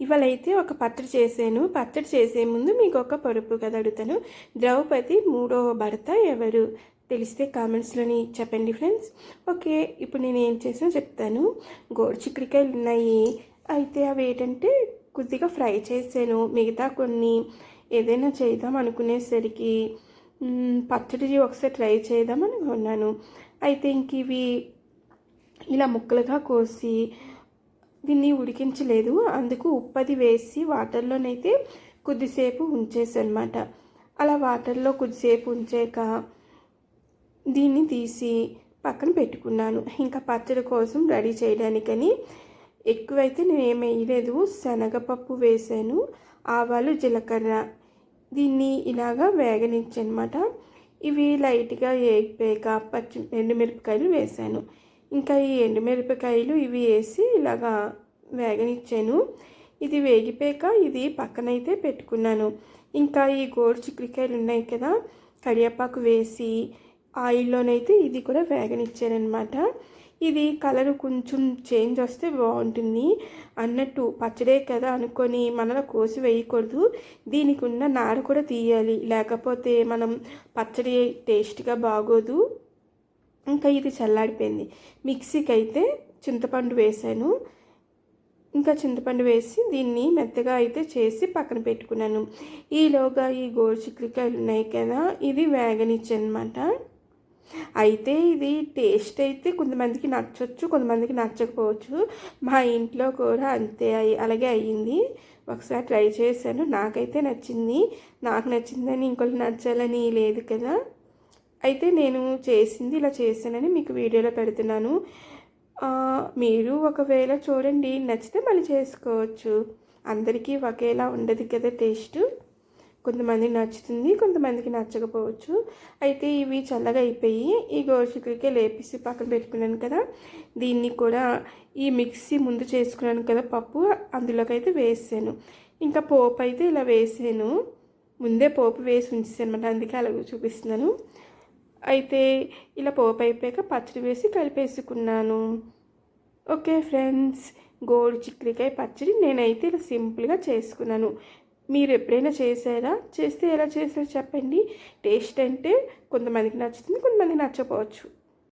ఇవాళ అయితే ఒక పచ్చడి చేశాను. పచ్చడి చేసే ముందు మీకు ఒక పొడుపు కథ అడుగుతాను. ద్రౌపది మూడవ భర్త ఎవరు? తెలిస్తే కామెంట్స్లోని చెప్పండి ఫ్రెండ్స్. ఓకే, ఇప్పుడు నేను ఏం చేసానో చెప్తాను. గోరు చిక్కుడుకాయలు ఉన్నాయి. అయితే అవి ఏంటంటే కొద్దిగా ఫ్రై చేశాను. మిగతా కొన్ని ఏదైనా చేద్దాం అనుకునేసరికి పచ్చడి ఒకసారి ట్రై చేద్దాం అనుకున్నాను. అయితే ఇంక ఇవి ఇలా ముక్కలుగా కోసి దీన్ని ఉడికించలేదు, అందుకు ఉప్పది వేసి వాటర్లోనైతే కొద్దిసేపు ఉంచేసనమాట. అలా వాటర్లో కొద్దిసేపు ఉంచాక దీన్ని తీసి పక్కన పెట్టుకున్నాను. ఇంకా పచ్చడి కోసం రెడీ చేయడానికని ఎక్కువైతే నేను ఏం వేయలేదు, శనగపప్పు వేసాను, ఆవాలు, జీలకర్ర. దీన్ని ఇలాగా వేగనిచ్చనమాట. ఇవి లైట్గా వేగిపోయాక ఎండుమిరపకాయలు వేసాను. ఇంకా ఈ ఎండుమిరపకాయలు ఇవి వేసి ఇలాగా వేగనిచ్చాను. ఇది వేగిపోయాక ఇది పక్కనైతే పెట్టుకున్నాను. ఇంకా ఈ గోరు చిక్కుడుకాయలు ఉన్నాయి కదా, కరివేపాకు వేసి ఆయిల్లోనైతే ఇది కూడా వేగనిచ్చానమాట. ఇది కలర్ కొంచెం చేంజ్ వస్తే బాగుంటుంది అన్నట్టు, పచ్చడే కదా అనుకొని మనలో కోసి వేయకూడదు, దీనికి ఉన్న నార కూడా తీయాలి, లేకపోతే మనం పచ్చడి టేస్ట్గా బాగోదు. ఇంకా ఇది చల్లారిపోయింది. మిక్సీకి అయితే చింతపండు వేసాను. ఇంకా చింతపండు వేసి దీన్ని మెత్తగా అయితే చేసి పక్కన పెట్టుకున్నాను. ఈలోగా ఈ గోరు చిక్కుడుకాయలు ఉన్నాయి కదా, ఇది వేగనిచ్చనమాట. అయితే ఇది టేస్ట్ అయితే కొంతమందికి నచ్చవచ్చు, కొంతమందికి నచ్చకపోవచ్చు. మా ఇంట్లో కూడా అంతే అలాగే అయ్యింది. ఒకసారి ట్రై చేశాను, నాకైతే నచ్చింది. నాకు నచ్చిందని ఇంకొకరికి నచ్చాలని లేదు కదా. అయితే నేను చేసింది ఇలా చేశానని మీకు వీడియోలో పెడుతున్నాను. మీరు ఒకవేళ చూడండి, నచ్చితే మళ్ళీ చేసుకోవచ్చు. అందరికీ ఒకేలా ఉండదు కదా టేస్ట్. కొంతమందికి నచ్చుతుంది, కొంతమందికి నచ్చకపోవచ్చు. అయితే ఇవి చల్లగా అయిపోయి ఈ గోరు చిక్కుడుకాయ లేపేసి పక్కన పెట్టుకున్నాను కదా, దీన్ని కూడా ఈ మిక్సీ ముందు చేసుకున్నాను కదా పప్పు, అందులోకి అయితే వేసాను. ఇంకా పోపు అయితే ఇలా వేసాను, ముందే పోపు వేసి ఉంచేసాను అనమాట, అందుకే అలా చూపిస్తున్నాను. అయితే ఇలా పోపు అయిపోయాక పచ్చడి వేసి కలిపేసుకున్నాను. ఓకే ఫ్రెండ్స్, గోరు చిక్కుడుకాయ పచ్చడి నేనైతే ఇలా సింపుల్గా చేసుకున్నాను. మీరు ఎప్పుడైనా చేశారా? చేస్తే ఎలా చేశారో చెప్పండి. టేస్ట్ అంటే కొంతమందికి నచ్చుతుంది, కొంతమందికి నచ్చకపోవచ్చు.